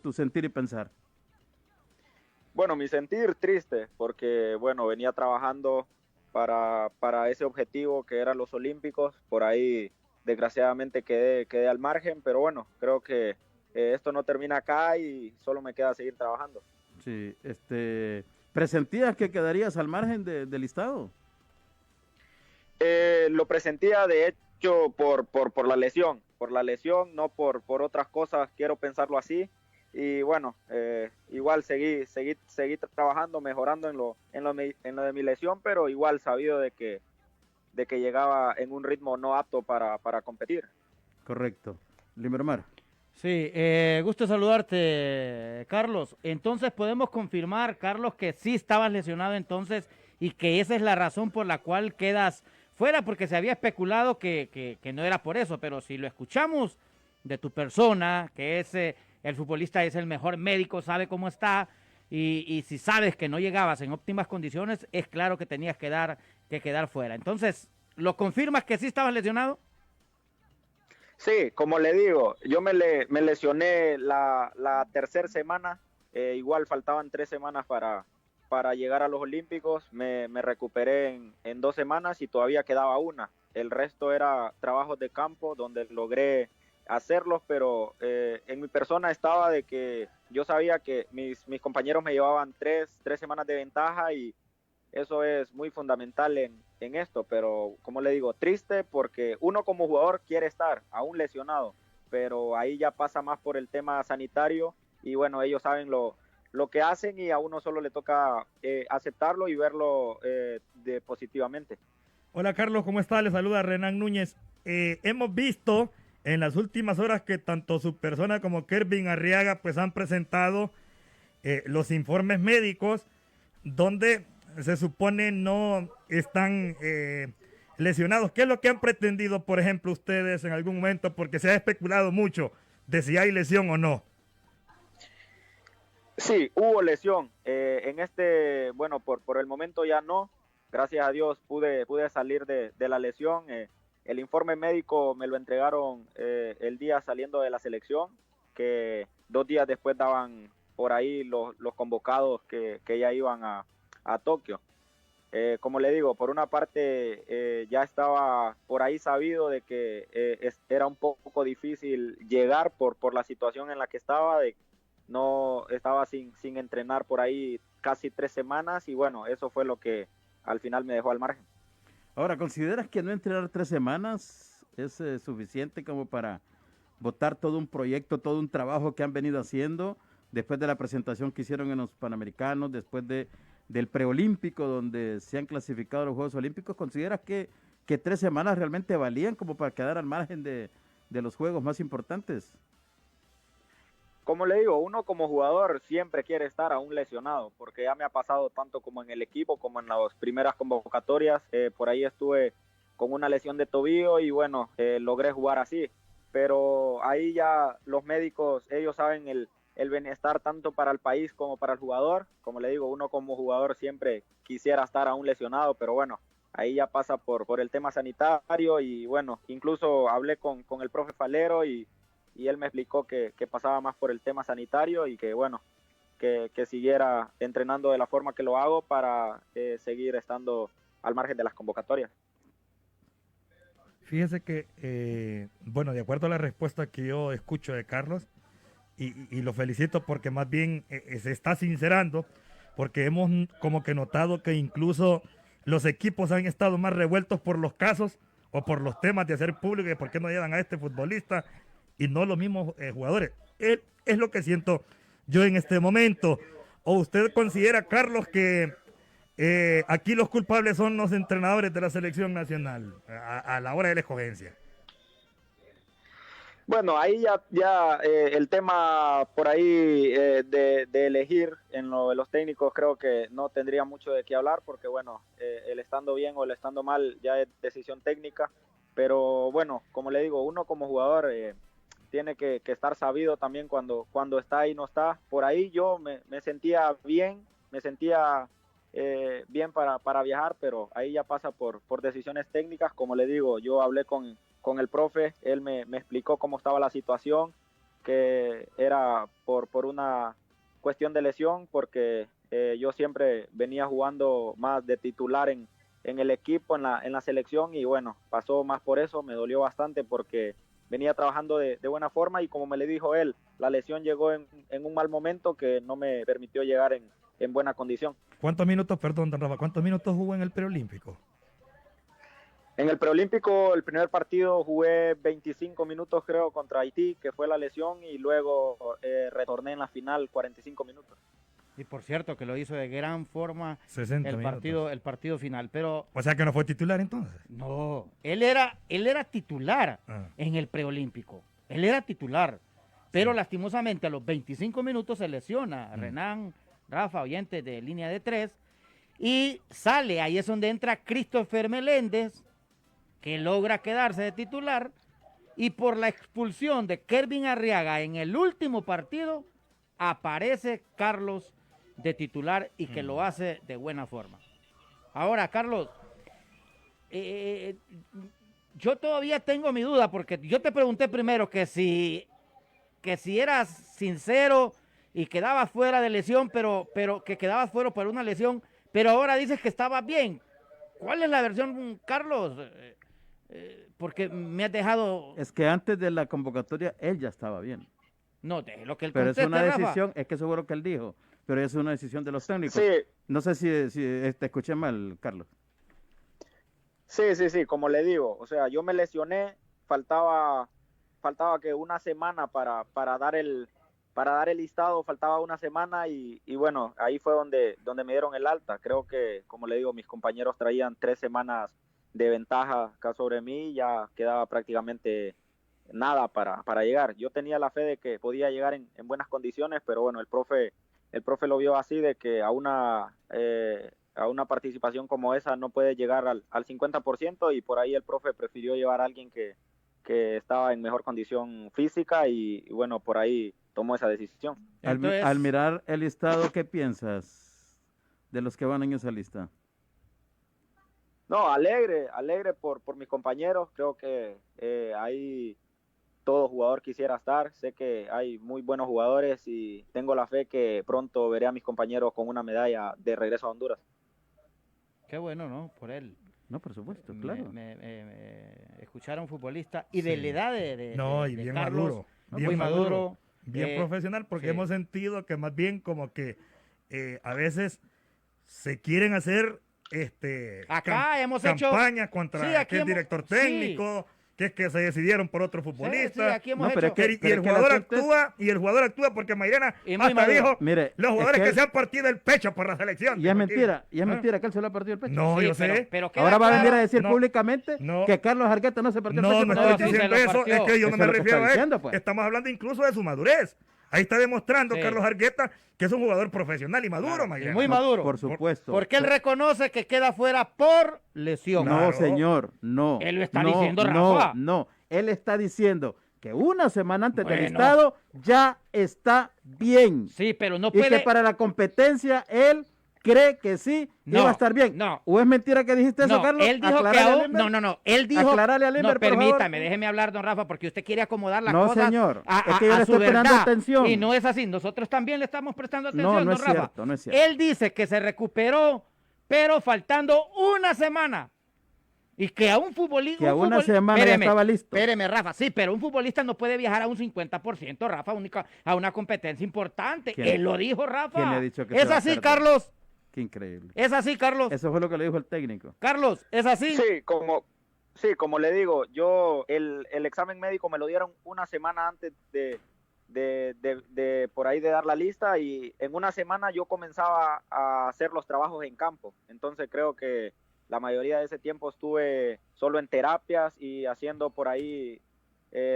tu sentir y pensar? Bueno, mi sentir triste, porque bueno, venía trabajando para ese objetivo que eran los Olímpicos. Por ahí, desgraciadamente, quedé al margen, pero bueno, creo que esto no termina acá y solo me queda seguir trabajando. Sí, ¿presentías que quedarías al margen del listado? Lo presentía de hecho por la lesión, no por otras cosas, quiero pensarlo así. Y bueno, igual seguí trabajando, mejorando en lo de mi lesión, pero igual sabido de que llegaba en un ritmo no apto para competir. Correcto. Limbermar. Sí, gusto saludarte, Carlos. Entonces podemos confirmar, Carlos, que sí estabas lesionado entonces y que esa es la razón por la cual quedas fuera, porque se había especulado que no era por eso, pero si lo escuchamos de tu persona, que es el futbolista es el mejor médico, sabe cómo está, y si sabes que no llegabas en óptimas condiciones, es claro que tenías que quedar fuera. Entonces, ¿lo confirmas que sí estabas lesionado? Sí, como le digo, me lesioné la tercera semana, igual faltaban 3 semanas para llegar a los Olímpicos, me recuperé en 2 semanas y todavía quedaba una. El resto era trabajos de campo donde logré hacerlos, pero en mi persona estaba de que yo sabía que mis compañeros me llevaban tres semanas de ventaja y eso es muy fundamental en esto, pero como le digo, triste porque uno como jugador quiere estar aún lesionado, pero ahí ya pasa más por el tema sanitario y bueno, ellos saben lo que hacen y a uno solo le toca aceptarlo y verlo positivamente. Hola Carlos, ¿cómo está? Le saluda Renan Núñez. Hemos visto en las últimas horas que tanto su persona como Kervin Arriaga pues han presentado los informes médicos donde se supone no están lesionados. ¿Qué es lo que han pretendido, por ejemplo, ustedes en algún momento? Porque se ha especulado mucho de si hay lesión o no. Sí, hubo lesión. Bueno, por el momento ya no. Gracias a Dios pude salir de la lesión. El informe médico me lo entregaron el día saliendo de la selección, que 2 días después daban por ahí los convocados que ya iban a Tokio. Como le digo, por una parte ya estaba por ahí sabido de que era un poco difícil llegar por la situación en la que estaba, no estaba sin entrenar por ahí casi 3 semanas y bueno, eso fue lo que al final me dejó al margen. Ahora, ¿consideras que no entrenar 3 semanas es suficiente como para votar todo un proyecto, todo un trabajo que han venido haciendo después de la presentación que hicieron en los Panamericanos, después del preolímpico donde se han clasificado a los Juegos Olímpicos? ¿Consideras que 3 semanas realmente valían como para quedar al margen de los juegos más importantes? Como le digo, uno como jugador siempre quiere estar aún lesionado, porque ya me ha pasado tanto como en el equipo, como en las primeras convocatorias. Por ahí estuve con una lesión de tobillo y bueno, logré jugar así. Pero ahí ya los médicos, ellos saben el bienestar tanto para el país como para el jugador. Como le digo, uno como jugador siempre quisiera estar aún lesionado, pero bueno, ahí ya pasa por el tema sanitario y bueno, incluso hablé con el profe Falero y él me explicó que pasaba más por el tema sanitario y que bueno, que siguiera entrenando de la forma que lo hago para seguir estando al margen de las convocatorias. Fíjese que, bueno, de acuerdo a la respuesta que yo escucho de Carlos, y lo felicito porque más bien se está sincerando, porque hemos como que notado que incluso los equipos han estado más revueltos por los casos o por los temas de hacer público y por qué no llevan a este futbolista y no los mismos jugadores. Es lo que siento yo en este momento. ¿O usted considera, Carlos, que aquí los culpables son los entrenadores de la selección nacional a la hora de la escogencia? Bueno, ahí ya el tema por ahí de elegir en lo de los técnicos creo que no tendría mucho de qué hablar porque bueno, el estando bien o el estando mal ya es decisión técnica, pero bueno, como le digo, uno como jugador tiene que estar sabido también cuando está y no está. Por ahí yo me sentía bien, me sentía bien para viajar, pero ahí ya pasa por decisiones técnicas. Como le digo, yo hablé con el profe, él me explicó cómo estaba la situación, que era por una cuestión de lesión, porque yo siempre venía jugando más de titular en el equipo, en la selección, y bueno, pasó más por eso, me dolió bastante porque venía trabajando de buena forma y como me le dijo él, la lesión llegó en un mal momento que no me permitió llegar en buena condición. ¿Cuántos minutos, perdón, don Rafa, cuántos minutos jugó en el preolímpico? En el preolímpico, el primer partido jugué 25 minutos creo contra Haití, que fue la lesión, y luego retorné en la final 45 minutos. Y por cierto, que lo hizo de gran forma 60 minutos. el partido final. Pero O sea que no fue titular entonces. no, él era titular en el preolímpico. Él era titular. Pero lastimosamente a los 25 minutos se lesiona Renan, Rafa, oyente de línea de 3, y sale, ahí es donde entra Christopher Meléndez, que logra quedarse de titular, y por la expulsión de Kelvin Arriaga en el último partido, aparece Carlos de titular y que lo hace de buena forma. Ahora, Carlos, yo todavía tengo mi duda, porque yo te pregunté primero que si eras sincero y quedabas fuera de lesión, pero que quedabas fuera por una lesión, pero ahora dices que estabas bien. ¿Cuál es la versión, Carlos? Porque me has dejado... Es que antes de la convocatoria él ya estaba bien. No, de lo que él Pero es conteste, una Rafa. decisión, es que eso fue lo que él dijo, pero es una decisión de los técnicos. Sí. No sé si te escuché mal, Carlos. Sí, como le digo, o sea, yo me lesioné, faltaba que una semana para dar el listado, faltaba una semana y bueno, ahí fue donde me dieron el alta. Creo que, como le digo, mis compañeros traían 3 semanas de ventaja acá sobre mí, ya quedaba prácticamente nada para llegar. Yo tenía la fe de que podía llegar en buenas condiciones, pero bueno, el profe lo vio así, de que a una participación como esa no puede llegar al 50%, y por ahí el profe prefirió llevar a alguien que estaba en mejor condición física y bueno, por ahí tomó esa decisión. Entonces- Al mirar el listado, ¿qué piensas de los que van en esa lista? No, alegre por mis compañeros. Creo que ahí todo jugador quisiera estar. Sé que hay muy buenos jugadores y tengo la fe que pronto veré a mis compañeros con una medalla de regreso a Honduras. Qué bueno, ¿no? Por él. No, por supuesto, claro. Escuchar a un futbolista y de la edad de No, y de bien Carlos, maduro. muy Bien maduro. Bien profesional, porque sí. hemos sentido que más bien como que a veces se quieren hacer Acá hemos hecho campañas contra Sí, aquí aquel hemos- director sí. técnico, que es que se decidieron por otro Sí, futbolista. aquí hemos No, pero hecho. es que- Y pero el es que el jugador asunto es- actúa, y el jugador actúa porque Mairena Y muy hasta maduro. dijo, Mire, los es jugadores que que él- se han partido el pecho por la selección. Y es Dijo mentira, aquí. ¿Ah? que él se lo ha partido el pecho. No, Sí, yo sé. pero queda Ahora va a venir a claro- decir No, públicamente no. que Carlos Argueta no se partió el No, pecho. no por no, estoy la sí, selección. diciendo se lo eso, partió. es que yo no Eso me es lo que refiero está a diciendo, él. pues. Estamos hablando incluso de su madurez. Ahí está demostrando Sí. Carlos Argueta que es un jugador profesional y maduro, Claro, Mairena. y muy maduro. Por supuesto. Porque él reconoce que queda fuera por lesión. No, Claro. señor, no. Él lo está no, diciendo, no, Rafa. No, él está diciendo que una semana antes del Bueno. listado ya está bien. Sí, pero no Y puede. que para la competencia él cree que sí No, iba a estar bien. no. ¿O es mentira que dijiste eso, No, Carlos? él dijo que Aclarale a aún, Limber. no, él dijo, Aclarale a Limber, no, por favor. permítame, déjeme hablar, don Rafa, porque usted quiere acomodar las No, cosas señor, a es que yo le su estoy prestando verdad, atención. y no es así, nosotros también le estamos prestando atención, No, no don es Rafa. cierto, no es cierto. Él dice que se recuperó, pero faltando una semana, y que a un futbolista... Que a una semana ya estaba listo. Espéreme, Rafa, sí, pero un futbolista no puede viajar a un 50%, Rafa, a una competencia importante. ¿Quién? Él lo dijo, Rafa. ¿Quién le ha dicho que ¿Es se va a así, perder? Carlos? Qué increíble. ¿Es así, Carlos? Eso fue lo que le dijo el técnico. Carlos, ¿es así? Sí, como le digo, yo el examen médico me lo dieron una semana antes de por ahí de dar la lista, y en una semana yo comenzaba a hacer los trabajos en campo. Entonces creo que la mayoría de ese tiempo estuve solo en terapias y haciendo por ahí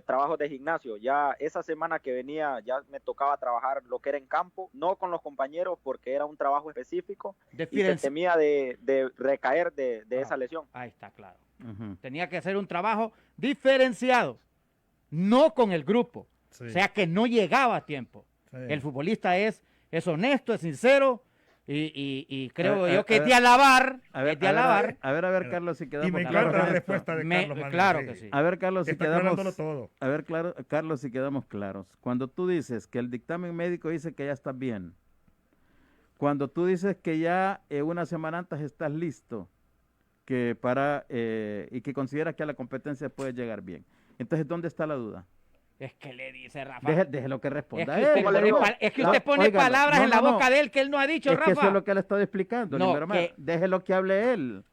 trabajos de gimnasio. Ya esa semana que venía ya me tocaba trabajar lo que era en campo, no con los compañeros porque era un trabajo específico y se Diferencia. temía de recaer de esa lesión. Ahí está, claro. Ujú. Tenía que hacer un trabajo diferenciado, no con el grupo. Sí, O sea que no llegaba a tiempo. sí. El futbolista es honesto, es sincero y creo yo que es de alabar, es de alabar. A ver, Carlos, si quedamos Y me claros encanta la en esto. respuesta de Carlos Manuel, Claro que sí. A ver, Carlos, si Está quedamos, aclarándolo todo. a ver, Carlos, si quedamos claros. Cuando tú dices que el dictamen médico dice que ya estás bien, cuando tú dices que ya una semana antes estás listo, que y que consideras que a la competencia puedes llegar bien, entonces, ¿dónde está la duda? Es que le dice Rafa. Déjelo que Es responda que él. usted pone, es que usted pone Óigalo, palabras no, en la no, boca de él que él no ha dicho, Es Rafa. que eso es lo que le estoy explicando, No, Limber Omar. que- Déjelo que hable él.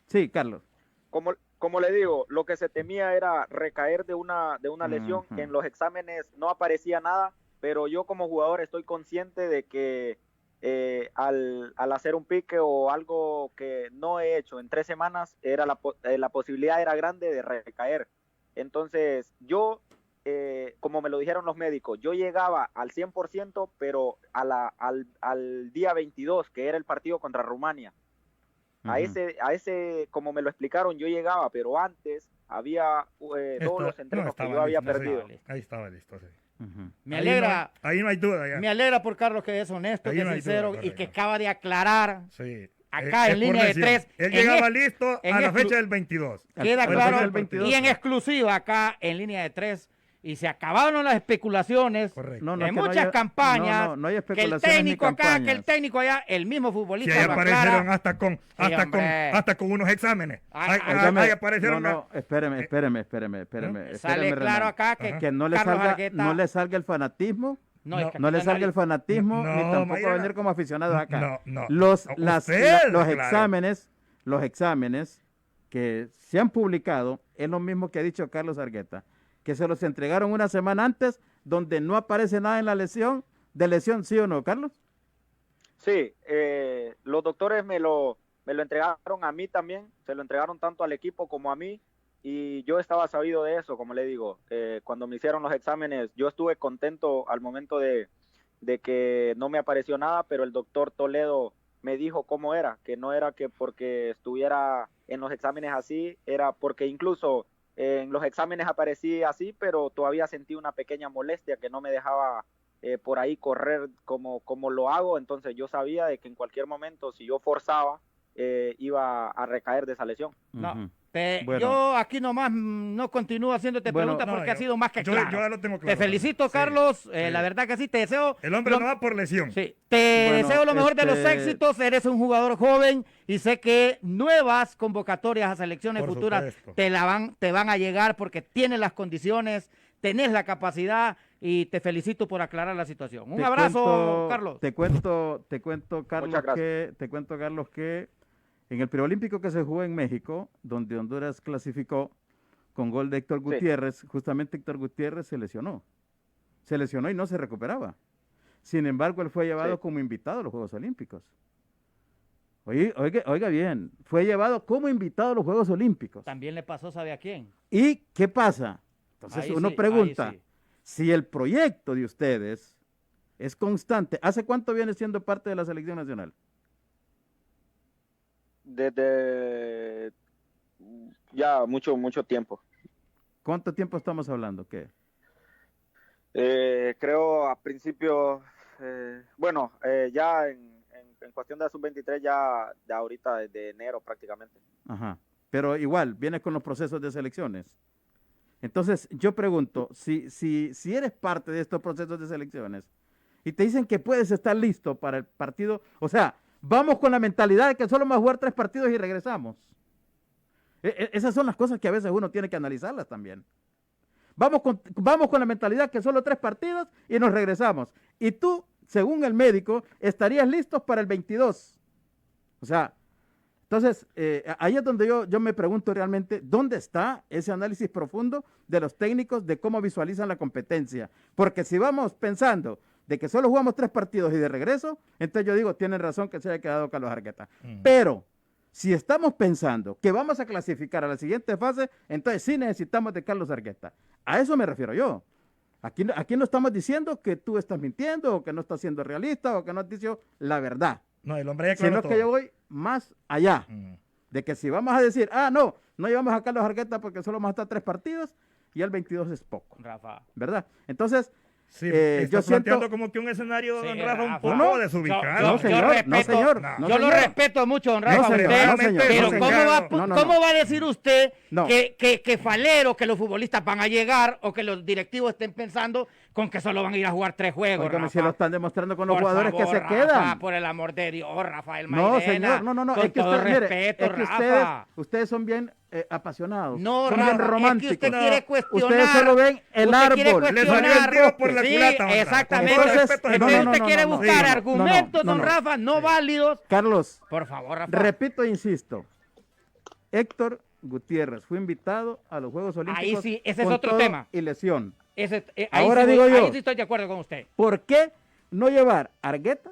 Sí, Carlos. Como le digo, lo que se temía era recaer de una lesión. Ujú. En los exámenes no aparecía nada, pero yo como jugador estoy consciente de que al hacer un pique o algo que no he hecho en 3 semanas, la posibilidad era grande de recaer. Entonces yo, como me lo dijeron los médicos, yo llegaba al 100%, pero al día 22, que era el partido contra Rumania. A ese, como me lo explicaron, yo llegaba, pero antes había todos los entrenos que yo había perdido. Ahí estaba listo, sí. Ujú. Me Ahí alegra, ahí no hay duda ya. me alegra por Carlos que es honesto, Ahí que es no hay sincero duda, y que correcto. acaba de aclarar. Sí. Acá en por línea de lesión. 3. Él llegaba listo a la fecha del 22. Queda Al claro. del 22. Y en exclusiva acá en línea de 3. Y se acabaron las especulaciones. Correcto. No, En es que no muchas hay- campañas. no hay que el especulaciones ni técnico acá, que el campañas. técnico allá, el mismo Si futbolista ahí lo aparecieron aclara. hasta con unos exámenes. Ay, Óigame, Ahí aparecieron. no, espéreme. Sale espéreme, claro Renan. acá que Que no le Carlos salga, Argueta- no le salga el fanatismo, No, es que no aquí le salga el fanatismo, No, ni tampoco Mayra. venir como aficionados acá. No. Los Usted, claro. exámenes que se han publicado es lo mismo que ha dicho Carlos Argueta, que se los entregaron una semana antes, donde no aparece nada en la lesión, ¿sí o no, Carlos? Sí, los doctores me lo entregaron a mí también, se lo entregaron tanto al equipo como a mí, y yo estaba sabido de eso, como le digo. Cuando me hicieron los exámenes, yo estuve contento al momento de que no me apareció nada, pero el doctor Toledo me dijo cómo era, que no era que porque estuviera en los exámenes así, era porque incluso en los exámenes aparecí así, pero todavía sentí una pequeña molestia que no me dejaba por ahí correr como lo hago. Entonces yo sabía de que en cualquier momento, si yo forzaba, iba a recaer de esa lesión. No, Ujú. Yo Bueno. aquí nomás no continúo haciéndote Bueno, preguntas porque ha sido más que yo claro. ya lo tengo Te claro. felicito, Sí, Carlos. sí. La verdad que sí, te deseo. El hombre no va por lesión. Sí, te Bueno, deseo lo mejor de los este- éxitos. Eres un jugador joven y sé que nuevas convocatorias a selecciones Por futuras supuesto. te van a llegar porque tienes las condiciones, tenés la capacidad y te felicito por aclarar la situación. Un Te abrazo, cuento- Carlos. Te cuento, Carlos, Muchas gracias. que en el preolímpico que se jugó en México, donde Honduras clasificó con gol de Héctor Gutiérrez, justamente Héctor Gutiérrez se lesionó. Se lesionó y no se recuperaba. Sin embargo, él fue llevado como invitado a los Juegos Olímpicos. Oiga bien, fue llevado como invitado a los Juegos Olímpicos. También le pasó, ¿sabe a quién? ¿Y qué pasa? Entonces Ahí uno sí, pregunta, ahí sí. si el proyecto de ustedes es constante, ¿hace cuánto viene siendo parte de la selección nacional? Desde ya mucho tiempo. ¿Cuánto tiempo estamos hablando? ¿Qué? Creo a principio, ya en cuestión de la sub-23, ya de ahorita, desde enero prácticamente. Ajá. Pero igual, vienes con los procesos de selecciones. Entonces, yo pregunto, si eres parte de estos procesos de selecciones y te dicen que puedes estar listo para el partido, o sea, vamos con la mentalidad de que solo vamos a jugar 3 partidos y regresamos. Esas son las cosas que a veces uno tiene que analizarlas también. Vamos con la mentalidad que solo 3 partidos y nos regresamos. Y tú, según el médico, estarías listo para el 22. O sea, entonces, ahí es donde yo me pregunto realmente, ¿dónde está ese análisis profundo de los técnicos de cómo visualizan la competencia? Porque si vamos pensando de que solo jugamos 3 partidos y de regreso, entonces yo digo, tienen razón que se haya quedado Carlos Argueta. Pero si estamos pensando que vamos a clasificar a la siguiente fase, entonces sí necesitamos de Carlos Argueta. A eso me refiero yo. Aquí no estamos diciendo que tú estás mintiendo o que no estás siendo realista o que no has dicho la verdad. No, el hombre ya aclaró Sino todo. que yo voy más allá. Mm. De que si vamos a decir, no llevamos a Carlos Argueta porque solo vamos a estar 3 partidos y el 22 es poco, Rafa. ¿verdad? Entonces, Sí, yo está planteando siento... como que un escenario, Sí, don Rafa, un Rafa. poco No, desubicado. No, señor, no, respeto- señor. no, no, yo lo señor. respeto mucho, don Rafa, No, a señor, usted, no, señor, pero no, señor. ¿cómo No, no. va a decir usted No. que Falero, que los futbolistas van a llegar o que los directivos estén pensando con que solo van a ir a jugar 3 juegos, Óigame, Rafa? si lo están demostrando con los Por jugadores favor, que se Rafa, quedan. por el amor de Dios, Rafael No, Mairena, señor, no, con es que todo usted, mire, respeto, es que Rafa. ustedes son bien apasionados, No, son Rafa, bien románticos. es que usted quiere cuestionar. Ustedes solo ven el usted quiere árbol. Le salió el cuestionar. tiro por la Sí, culata, don Rafa. exactamente. Con todo Entonces, respeto, Entonces no, usted quiere no, buscar sí, argumentos, no, don no. Rafa, no Sí. válidos. Carlos, Por favor, Rafa. repito e insisto, Héctor Gutiérrez fue invitado a los Juegos Olímpicos sí, ese es con otro todo tema. y lesión. Ahí sí estoy de acuerdo con usted. ¿Por qué no llevar a Argueta,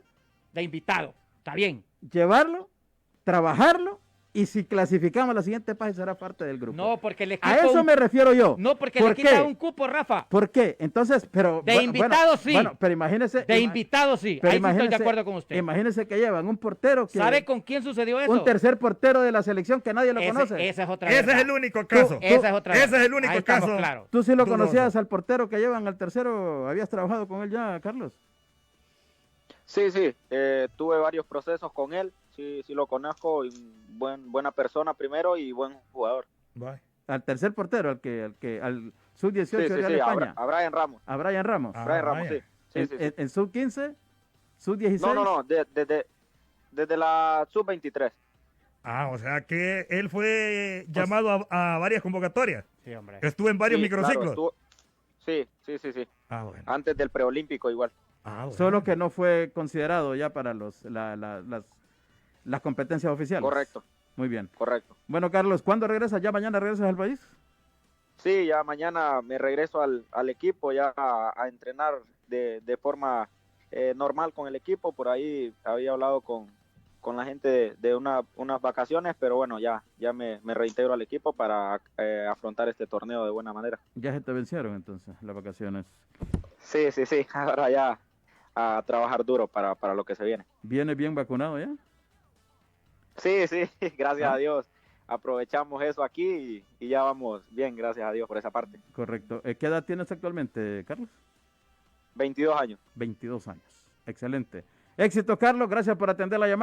De invitado. Está bien. llevarlo, trabajarlo y si clasificamos a la siguiente fase será parte del grupo? No, porque el equipo. A eso me refiero yo. No, porque ¿Por le quita qué? un cupo, Rafa. ¿Por qué? Entonces, pero... De bueno, invitado sí. Bueno, pero imagínese... De invitado sí. pero Ahí sí estoy de imagínese- acuerdo con usted. Imagínese que llevan un portero que... ¿Sabe con quién sucedió eso? un tercer portero de la selección que nadie lo conoce. Esa es otra Ese verdad. es el único caso. Esa es otra Ese verdad. es el único Ahí estamos caso. claros. ¿Tú sí lo dudoso. conocías al portero que llevan al tercero? ¿Habías trabajado con él ya, Carlos? Sí, tuve varios procesos con él, sí lo conozco, y buena persona primero y buen jugador. Bye. Al tercer portero, al sub-18 Sí, de sí, España. a Brian Ramos. A Brian Ramos. Ah, Brian Ramos, vaya. sí. Sí. En sub-15, sub-16. No, desde la sub-23. Ah, o sea que él fue llamado a varias convocatorias. Sí, hombre. Estuvo en varios Sí, microciclos. claro, sí. Ah, bueno. Antes del preolímpico igual. Ah, bueno. Solo que no fue considerado ya para las competencias oficiales. Correcto. Muy bien. Correcto. Bueno, Carlos, ¿cuándo regresas? ¿Ya mañana regresas al país? Sí, ya mañana me regreso al equipo ya a entrenar de forma normal con el equipo. Por ahí había hablado con la gente de unas vacaciones, pero bueno, ya me reintegro al equipo para afrontar este torneo de buena manera. Ya se te vencieron entonces las vacaciones. Sí. Ahora ya a trabajar duro para lo que se viene. ¿Vienes bien vacunado ya? Sí, gracias Ah. a Dios. Aprovechamos eso aquí y ya vamos bien, gracias a Dios por esa parte. Correcto. ¿Qué edad tienes actualmente, Carlos? 22 años. 22 años. Excelente. Éxito, Carlos. Gracias por atender la llamada.